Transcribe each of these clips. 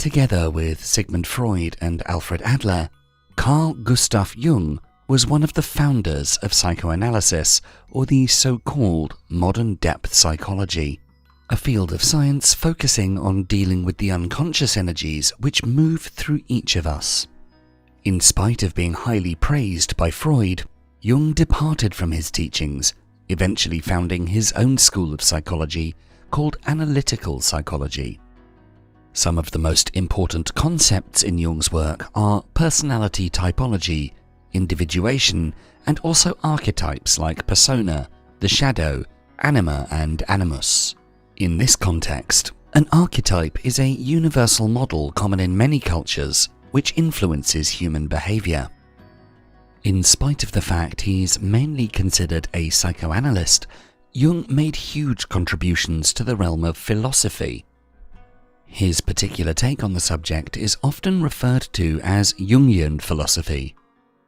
Together with Sigmund Freud and Alfred Adler, Carl Gustav Jung was one of the founders of psychoanalysis, or the so-called modern depth psychology, a field of science focusing on dealing with the unconscious energies which move through each of us. In spite of being highly praised by Freud, Jung departed from his teachings, eventually founding his own school of psychology called analytical psychology. Some of the most important concepts in Jung's work are personality typology, individuation, and also archetypes like persona, the shadow, anima, and animus. In this context, an archetype is a universal model common in many cultures which influences human behavior. In spite of the fact he's mainly considered a psychoanalyst, Jung made huge contributions to the realm of philosophy. His particular take on the subject is often referred to as Jungian philosophy.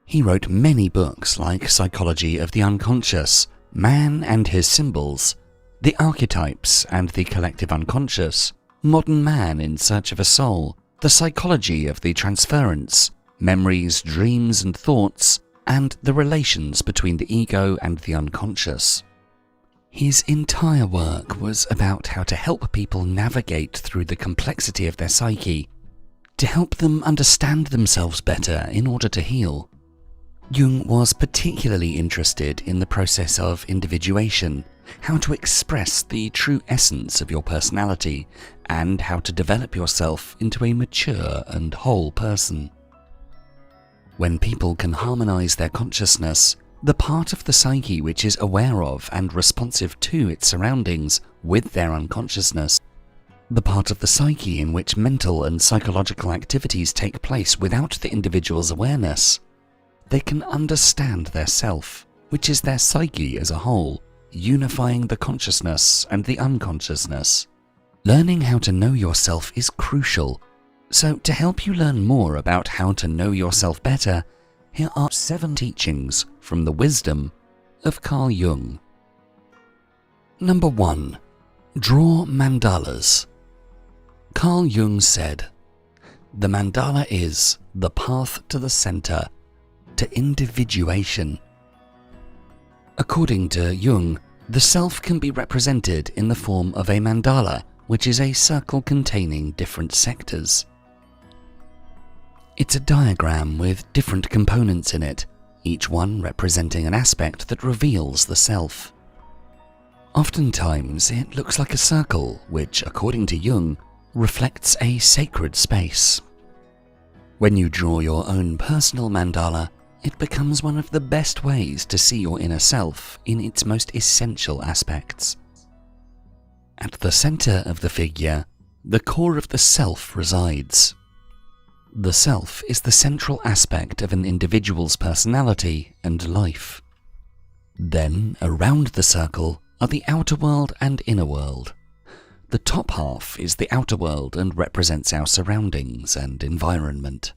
He wrote many books like Psychology of the Unconscious, Man and His Symbols, The Archetypes and the Collective Unconscious, Modern Man in Search of a Soul, The Psychology of the Transference, Memories, Dreams and Thoughts, and the Relations Between the Ego and the Unconscious. His entire work was about how to help people navigate through the complexity of their psyche, to help them understand themselves better in order to heal. Jung was particularly interested in the process of individuation, how to express the true essence of your personality, and how to develop yourself into a mature and whole person. When people can harmonize their consciousness, the part of the psyche which is aware of and responsive to its surroundings with their unconsciousness, the part of the psyche in which mental and psychological activities take place without the individual's awareness, they can understand their self, which is their psyche as a whole, unifying the consciousness and the unconsciousness. Learning how to know yourself is crucial, so to help you learn more about how to know yourself better, here are 7 teachings from the wisdom of Carl Jung. Number 1. Draw mandalas. Carl Jung said, "The mandala is the path to the center, to individuation." According to Jung, the self can be represented in the form of a mandala, which is a circle containing different sectors. It's a diagram with different components in it, each one representing an aspect that reveals the self. Oftentimes, it looks like a circle, which, according to Jung, reflects a sacred space. When you draw your own personal mandala, it becomes one of the best ways to see your inner self in its most essential aspects. At the center of the figure, the core of the self resides. The self is the central aspect of an individual's personality and life. Then, around the circle, are the outer world and inner world. The top half is the outer world and represents our surroundings and environment.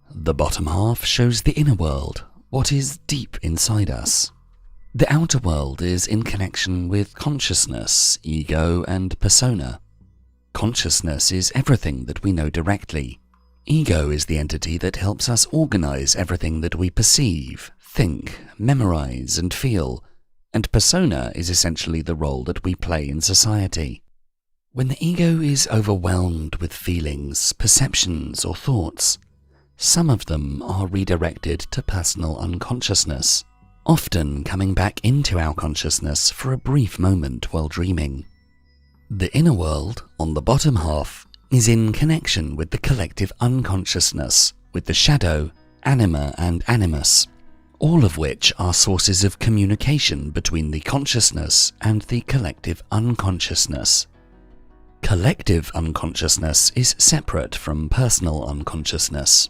The bottom half shows the inner world, what is deep inside us. The outer world is in connection with consciousness, ego, and persona. Consciousness is everything that we know directly. Ego is the entity that helps us organize everything that we perceive, think, memorize, and feel, and persona is essentially the role that we play in society. When the ego is overwhelmed with feelings, perceptions, or thoughts, some of them are redirected to personal unconsciousness, often coming back into our consciousness for a brief moment while dreaming. The inner world, on the bottom half, is in connection with the collective unconsciousness, with the shadow, anima, and animus, all of which are sources of communication between the consciousness and the collective unconsciousness. Collective unconsciousness is separate from personal unconsciousness.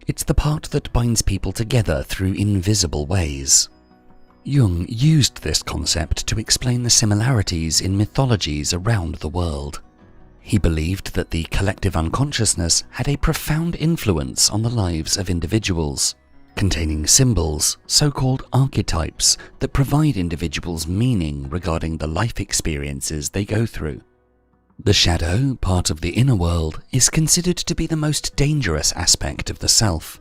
It's the part that binds people together through invisible ways. Jung used this concept to explain the similarities in mythologies around the world. He believed that the collective unconsciousness had a profound influence on the lives of individuals, containing symbols, so-called archetypes, that provide individuals meaning regarding the life experiences they go through. The shadow, part of the inner world, is considered to be the most dangerous aspect of the self,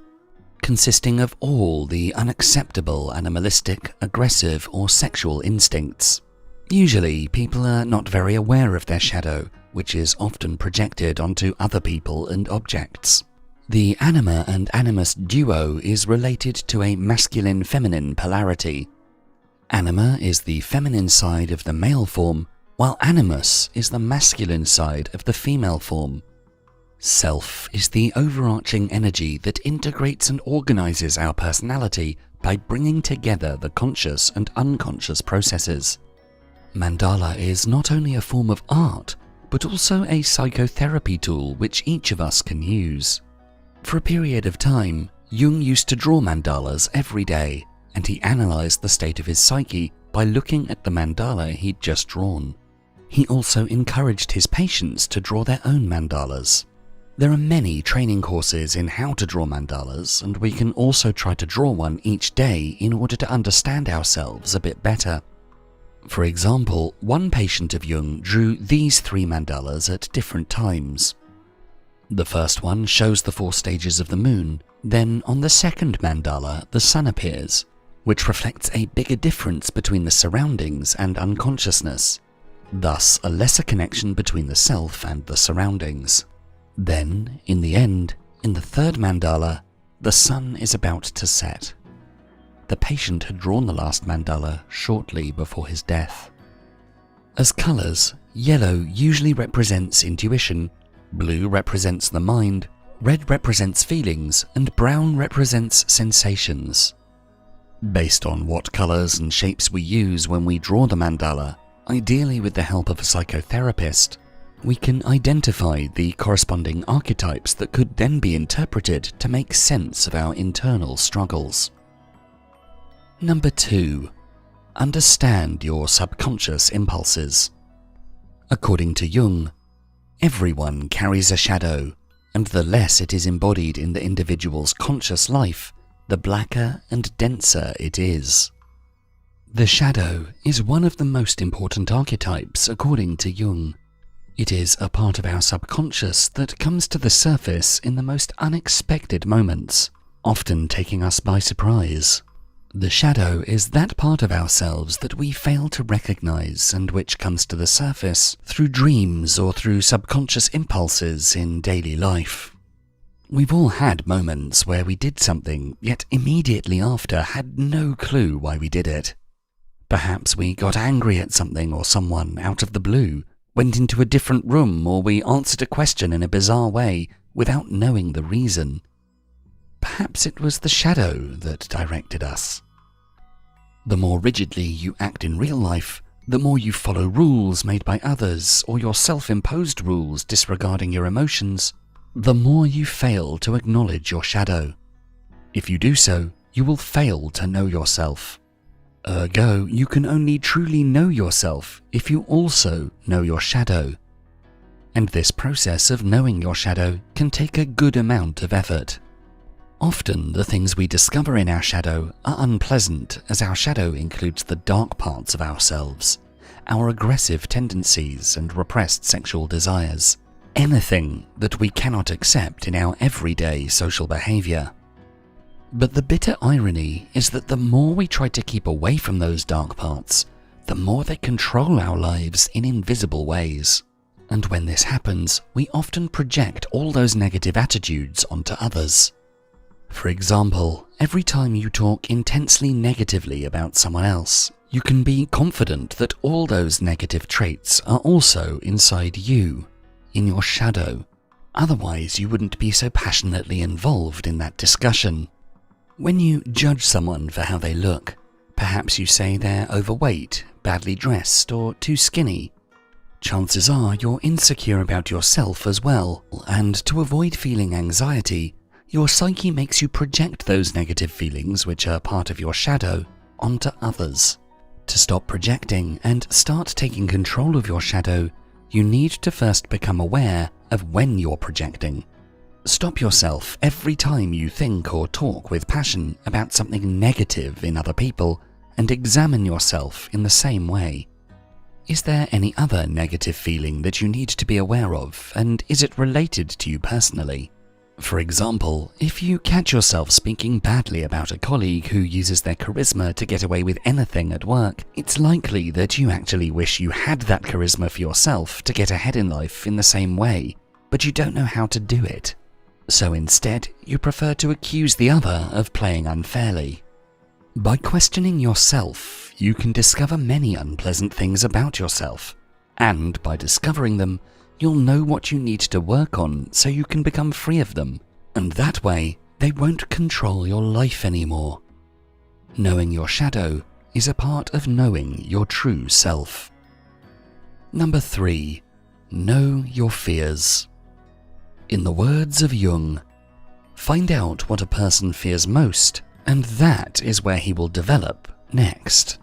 consisting of all the unacceptable animalistic, aggressive, or sexual instincts. Usually, people are not very aware of their shadow, which is often projected onto other people and objects. The anima and animus duo is related to a masculine-feminine polarity. Anima is the feminine side of the male form, while animus is the masculine side of the female form. Self is the overarching energy that integrates and organizes our personality by bringing together the conscious and unconscious processes. Mandala is not only a form of art, but also a psychotherapy tool which each of us can use. For a period of time, Jung used to draw mandalas every day, and he analyzed the state of his psyche by looking at the mandala he'd just drawn. He also encouraged his patients to draw their own mandalas. There are many training courses in how to draw mandalas, and we can also try to draw one each day in order to understand ourselves a bit better. For example, one patient of Jung drew these 3 mandalas at different times. The first one shows the 4 stages of the moon, then on the second mandala the sun appears, which reflects a bigger difference between the surroundings and unconsciousness, thus a lesser connection between the self and the surroundings. Then, in the end, in the third mandala, the sun is about to set. The patient had drawn the last mandala shortly before his death. As colours, yellow usually represents intuition, blue represents the mind, red represents feelings, and brown represents sensations. Based on what colours and shapes we use when we draw the mandala, ideally with the help of a psychotherapist, we can identify the corresponding archetypes that could then be interpreted to make sense of our internal struggles. Number 2. Understand your subconscious impulses. According to Jung, everyone carries a shadow, and the less it is embodied in the individual's conscious life, the blacker and denser it is. The shadow is one of the most important archetypes according to Jung. It is a part of our subconscious that comes to the surface in the most unexpected moments, often taking us by surprise. The shadow is that part of ourselves that we fail to recognize and which comes to the surface through dreams or through subconscious impulses in daily life. We've all had moments where we did something, yet immediately after had no clue why we did it. Perhaps we got angry at something or someone out of the blue, went into a different room, or we answered a question in a bizarre way without knowing the reason. Perhaps it was the shadow that directed us. The more rigidly you act in real life, the more you follow rules made by others or your self-imposed rules disregarding your emotions, the more you fail to acknowledge your shadow. If you do so, you will fail to know yourself. Ergo, you can only truly know yourself if you also know your shadow. And this process of knowing your shadow can take a good amount of effort. Often, the things we discover in our shadow are unpleasant, as our shadow includes the dark parts of ourselves, our aggressive tendencies and repressed sexual desires, anything that we cannot accept in our everyday social behavior. But the bitter irony is that the more we try to keep away from those dark parts, the more they control our lives in invisible ways. And when this happens, we often project all those negative attitudes onto others. For example, every time you talk intensely negatively about someone else, you can be confident that all those negative traits are also inside you, in your shadow. Otherwise, you wouldn't be so passionately involved in that discussion. When you judge someone for how they look, perhaps you say they're overweight, badly dressed, or too skinny. Chances are you're insecure about yourself as well, and to avoid feeling anxiety, your psyche makes you project those negative feelings, which are part of your shadow, onto others. To stop projecting and start taking control of your shadow, you need to first become aware of when you're projecting. Stop yourself every time you think or talk with passion about something negative in other people, and examine yourself in the same way. Is there any other negative feeling that you need to be aware of, and is it related to you personally? For example, if you catch yourself speaking badly about a colleague who uses their charisma to get away with anything at work, it's likely that you actually wish you had that charisma for yourself to get ahead in life in the same way, but you don't know how to do it. So instead, you prefer to accuse the other of playing unfairly. By questioning yourself, you can discover many unpleasant things about yourself, and by discovering them, you'll know what you need to work on so you can become free of them, and that way, they won't control your life anymore. Knowing your shadow is a part of knowing your true self. Number 3. Know your fears. In the words of Jung, find out what a person fears most, and that is where he will develop next.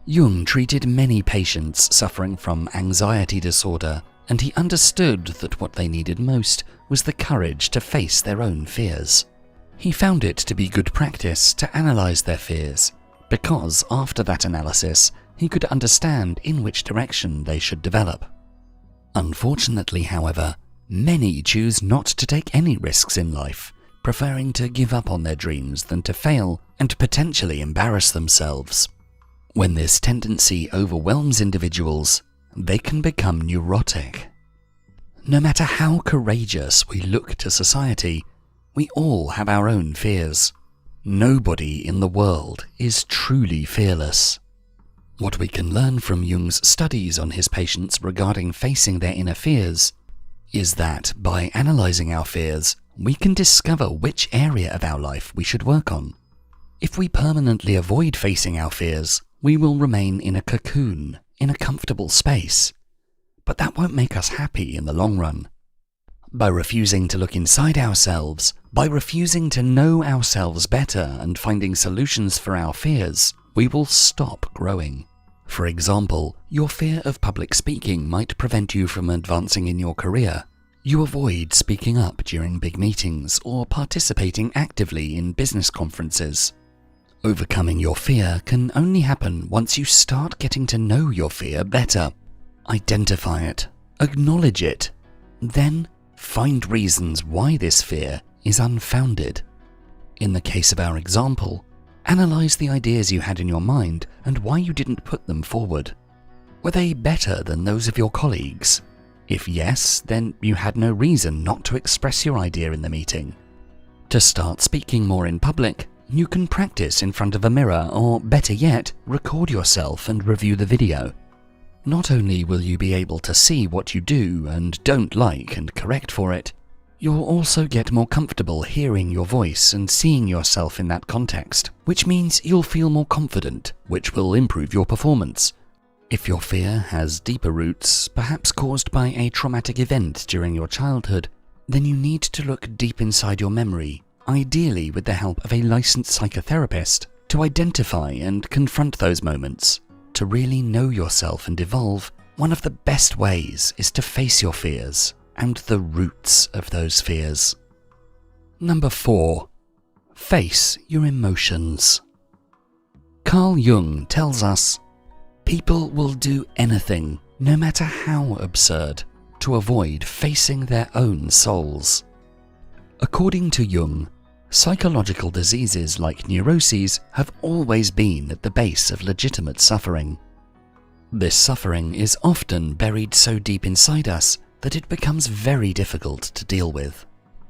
Jung treated many patients suffering from anxiety disorder, and he understood that what they needed most was the courage to face their own fears. He found it to be good practice to analyze their fears, because after that analysis, he could understand in which direction they should develop. Unfortunately, however, many choose not to take any risks in life, preferring to give up on their dreams than to fail and potentially embarrass themselves. When this tendency overwhelms individuals, they can become neurotic. No matter how courageous we look to society, we all have our own fears. Nobody in the world is truly fearless. What we can learn from Jung's studies on his patients regarding facing their inner fears is that by analyzing our fears, we can discover which area of our life we should work on. If we permanently avoid facing our fears, we will remain in a cocoon, in a comfortable space. But that won't make us happy in the long run. By refusing to look inside ourselves, by refusing to know ourselves better and finding solutions for our fears, we will stop growing. For example, your fear of public speaking might prevent you from advancing in your career. You avoid speaking up during big meetings or participating actively in business conferences. Overcoming your fear can only happen once you start getting to know your fear better. Identify it, acknowledge it, then find reasons why this fear is unfounded. In the case of our example, analyze the ideas you had in your mind and why you didn't put them forward. Were they better than those of your colleagues? If yes, then you had no reason not to express your idea in the meeting. To start speaking more in public, you can practice in front of a mirror or, better yet, record yourself and review the video. Not only will you be able to see what you do and don't like and correct for it, you'll also get more comfortable hearing your voice and seeing yourself in that context, which means you'll feel more confident, which will improve your performance. If your fear has deeper roots, perhaps caused by a traumatic event during your childhood, then you need to look deep inside your memory, ideally with the help of a licensed psychotherapist, to identify and confront those moments. To really know yourself and evolve, one of the best ways is to face your fears and the roots of those fears. Number 4. Face your emotions. Carl Jung tells us, people will do anything, no matter how absurd, to avoid facing their own souls. According to Jung, psychological diseases like neuroses have always been at the base of legitimate suffering. This suffering is often buried so deep inside us that it becomes very difficult to deal with.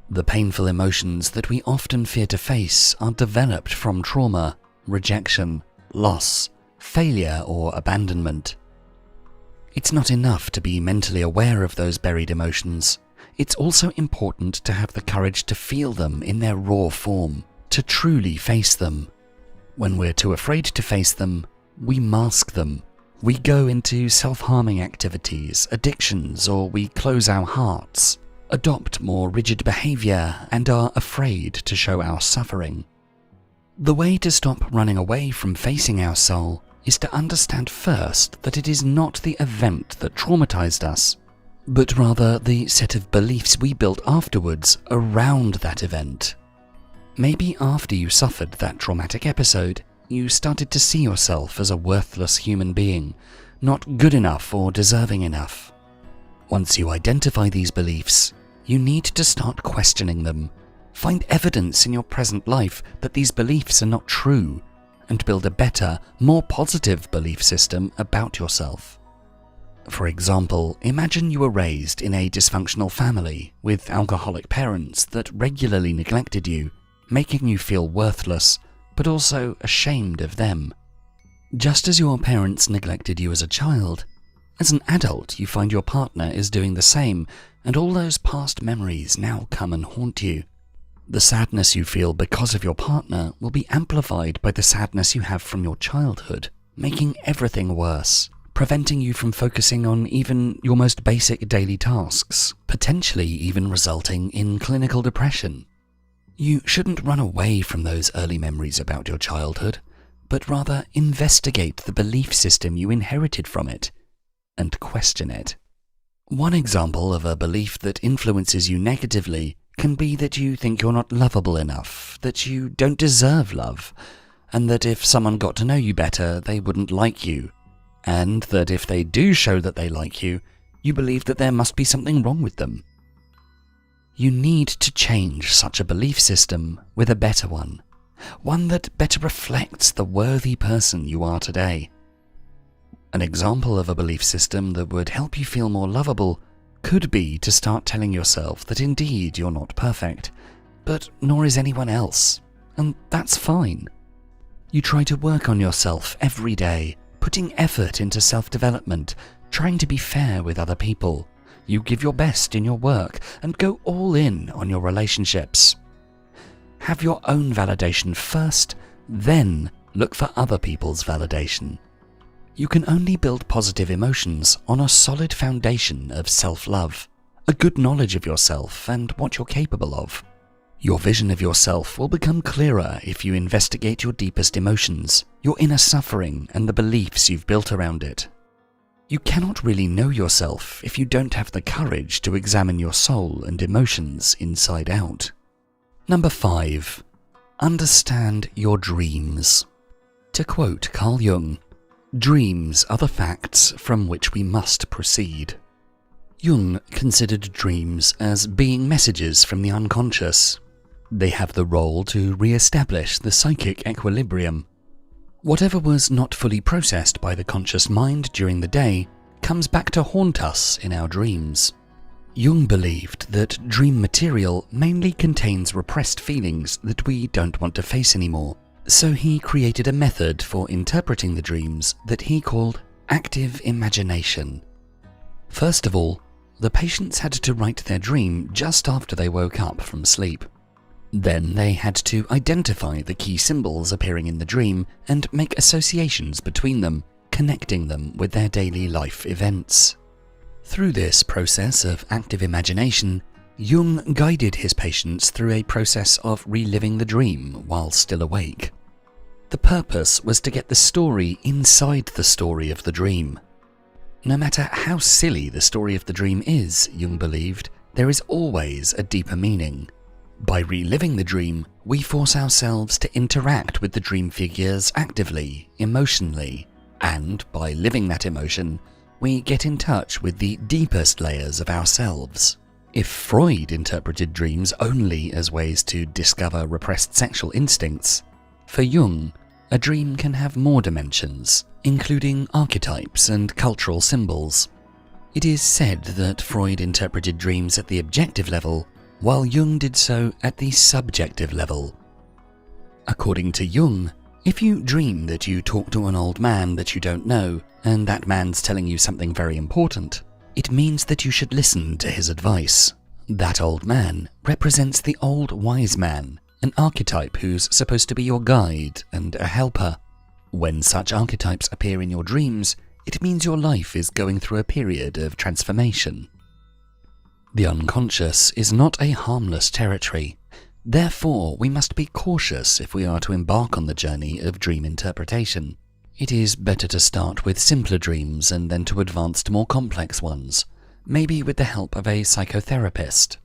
The painful emotions that we often fear to face are developed from trauma, rejection, loss, failure, or abandonment. It's not enough to be mentally aware of those buried emotions. It's also important to have the courage to feel them in their raw form, to truly face them. When we're too afraid to face them, we mask them. We go into self-harming activities, addictions, or we close our hearts, adopt more rigid behavior, and are afraid to show our suffering. The way to stop running away from facing our soul is to understand first that it is not the event that traumatized us, but rather the set of beliefs we built afterwards around that event. Maybe after you suffered that traumatic episode, you started to see yourself as a worthless human being, not good enough or deserving enough. Once you identify these beliefs, you need to start questioning them. Find evidence in your present life that these beliefs are not true, and build a better, more positive belief system about yourself. For example, imagine you were raised in a dysfunctional family with alcoholic parents that regularly neglected you, making you feel worthless, but also ashamed of them. Just as your parents neglected you as a child, as an adult you find your partner is doing the same, and all those past memories now come and haunt you. The sadness you feel because of your partner will be amplified by the sadness you have from your childhood, making everything worse, preventing you from focusing on even your most basic daily tasks, potentially even resulting in clinical depression. You shouldn't run away from those early memories about your childhood, but rather investigate the belief system you inherited from it and question it. One example of a belief that influences you negatively can be that you think you're not lovable enough, that you don't deserve love, and that if someone got to know you better, they wouldn't like you, and that if they do show that they like you, you believe that there must be something wrong with them. You need to change such a belief system with a better one that better reflects the worthy person you are today. An example of a belief system that would help you feel more lovable could be to start telling yourself that indeed you're not perfect, but nor is anyone else, and that's fine. You try to work on yourself every day, putting effort into self-development, trying to be fair with other people. You give your best in your work and go all in on your relationships. Have your own validation first, then look for other people's validation. You can only build positive emotions on a solid foundation of self-love, a good knowledge of yourself and what you're capable of. Your vision of yourself will become clearer if you investigate your deepest emotions, your inner suffering and the beliefs you've built around it. You cannot really know yourself if you don't have the courage to examine your soul and emotions inside out. Number 5. Understand your dreams. To quote Carl Jung, "Dreams are the facts from which we must proceed." Jung considered dreams as being messages from the unconscious. They have the role to re-establish the psychic equilibrium. Whatever was not fully processed by the conscious mind during the day comes back to haunt us in our dreams. Jung believed that dream material mainly contains repressed feelings that we don't want to face anymore. So he created a method for interpreting the dreams that he called active imagination. First of all, the patients had to write their dream just after they woke up from sleep. Then they had to identify the key symbols appearing in the dream and make associations between them, connecting them with their daily life events. Through this process of active imagination, Jung guided his patients through a process of reliving the dream while still awake. The purpose was to get the story inside the story of the dream. No matter how silly the story of the dream is, Jung believed, there is always a deeper meaning. By reliving the dream, we force ourselves to interact with the dream figures actively, emotionally, and by living that emotion, we get in touch with the deepest layers of ourselves. If Freud interpreted dreams only as ways to discover repressed sexual instincts, for Jung, a dream can have more dimensions, including archetypes and cultural symbols. It is said that Freud interpreted dreams at the objective level, while Jung did so at the subjective level. According to Jung, if you dream that you talk to an old man that you don't know, and that man's telling you something very important, it means that you should listen to his advice. That old man represents the old wise man, an archetype who's supposed to be your guide and a helper. When such archetypes appear in your dreams, it means your life is going through a period of transformation. The unconscious is not a harmless territory. Therefore, we must be cautious if we are to embark on the journey of dream interpretation. It is better to start with simpler dreams and then to advance to more complex ones, maybe with the help of a psychotherapist.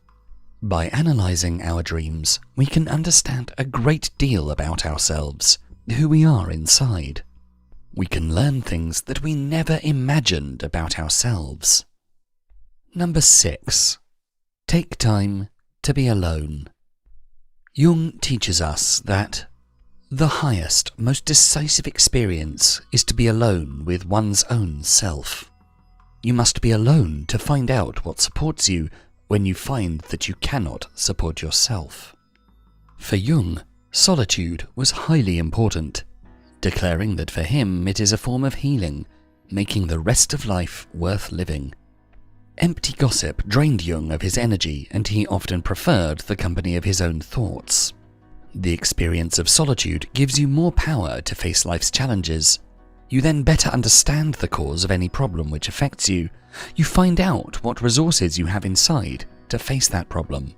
By analyzing our dreams, we can understand a great deal about ourselves, who we are inside. We can learn things that we never imagined about ourselves. Number 6. Take time to be alone. Jung teaches us that the highest, most decisive experience is to be alone with one's own self. You must be alone to find out what supports you when you find that you cannot support yourself. For Jung, solitude was highly important, declaring that for him it is a form of healing, making the rest of life worth living. Empty gossip drained Jung of his energy, and he often preferred the company of his own thoughts. The experience of solitude gives you more power to face life's challenges. You then better understand the cause of any problem which affects you. You find out what resources you have inside to face that problem.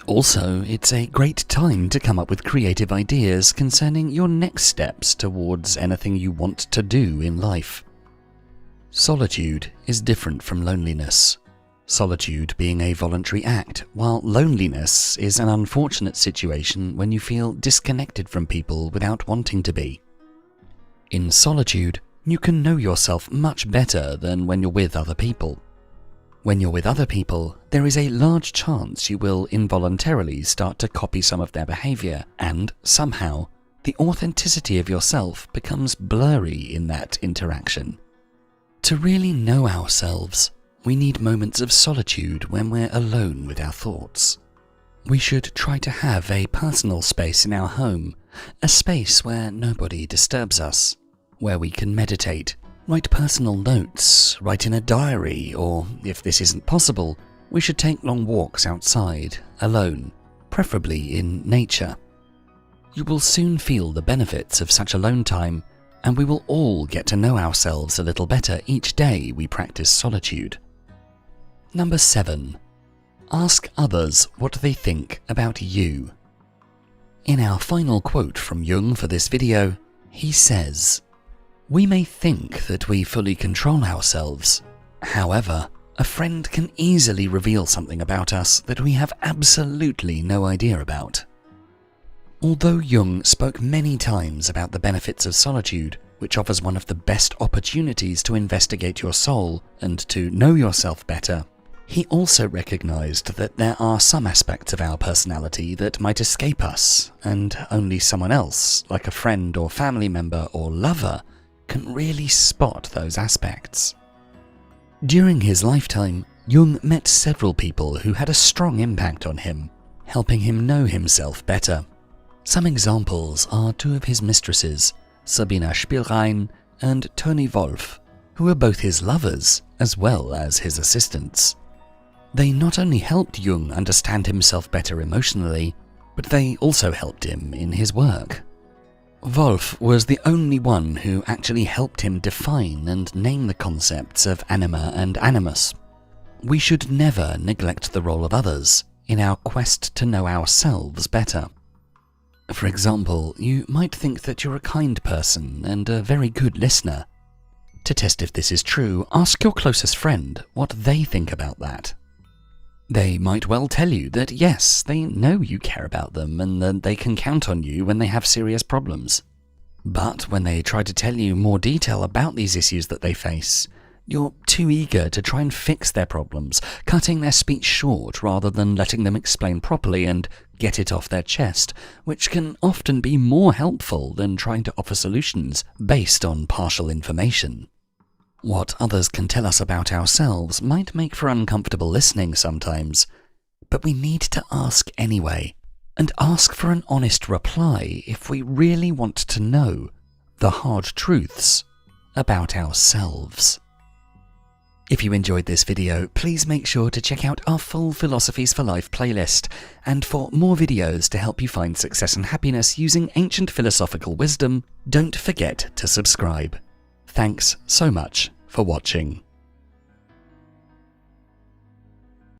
Also, it's a great time to come up with creative ideas concerning your next steps towards anything you want to do in life. Solitude is different from loneliness. Solitude being a voluntary act, while loneliness is an unfortunate situation when you feel disconnected from people without wanting to be. In solitude, you can know yourself much better than when you're with other people. When you're with other people, there is a large chance you will involuntarily start to copy some of their behavior, and somehow, the authenticity of yourself becomes blurry in that interaction. To really know ourselves, we need moments of solitude when we're alone with our thoughts. We should try to have a personal space in our home, a space where nobody disturbs us, where we can meditate, write personal notes, write in a diary, or, if this isn't possible, we should take long walks outside, alone, preferably in nature. You will soon feel the benefits of such alone time, and we will all get to know ourselves a little better each day we practice solitude. Number 7. Ask others what they think about you. In our final quote from Jung for this video, he says, "We may think that we fully control ourselves. However, a friend can easily reveal something about us that we have absolutely no idea about." Although Jung spoke many times about the benefits of solitude, which offers one of the best opportunities to investigate your soul and to know yourself better, he also recognized that there are some aspects of our personality that might escape us, and only someone else, like a friend or family member or lover, can really spot those aspects. During his lifetime, Jung met several people who had a strong impact on him, helping him know himself better. Some examples are two of his mistresses, Sabina Spielrein and Toni Wolff, who were both his lovers as well as his assistants. They not only helped Jung understand himself better emotionally, but they also helped him in his work. Wolff was the only one who actually helped him define and name the concepts of anima and animus. We should never neglect the role of others in our quest to know ourselves better. For example, you might think that you're a kind person and a very good listener. To test if this is true, ask your closest friend what they think about that. They might well tell you that yes, they know you care about them and that they can count on you when they have serious problems. But when they try to tell you more detail about these issues that they face, you're too eager to try and fix their problems, cutting their speech short rather than letting them explain properly and get it off their chest, which can often be more helpful than trying to offer solutions based on partial information. What others can tell us about ourselves might make for uncomfortable listening sometimes, but we need to ask anyway, and ask for an honest reply if we really want to know the hard truths about ourselves. If you enjoyed this video, please make sure to check out our full Philosophies for Life playlist, and for more videos to help you find success and happiness using ancient philosophical wisdom, don't forget to subscribe. Thanks so much for watching.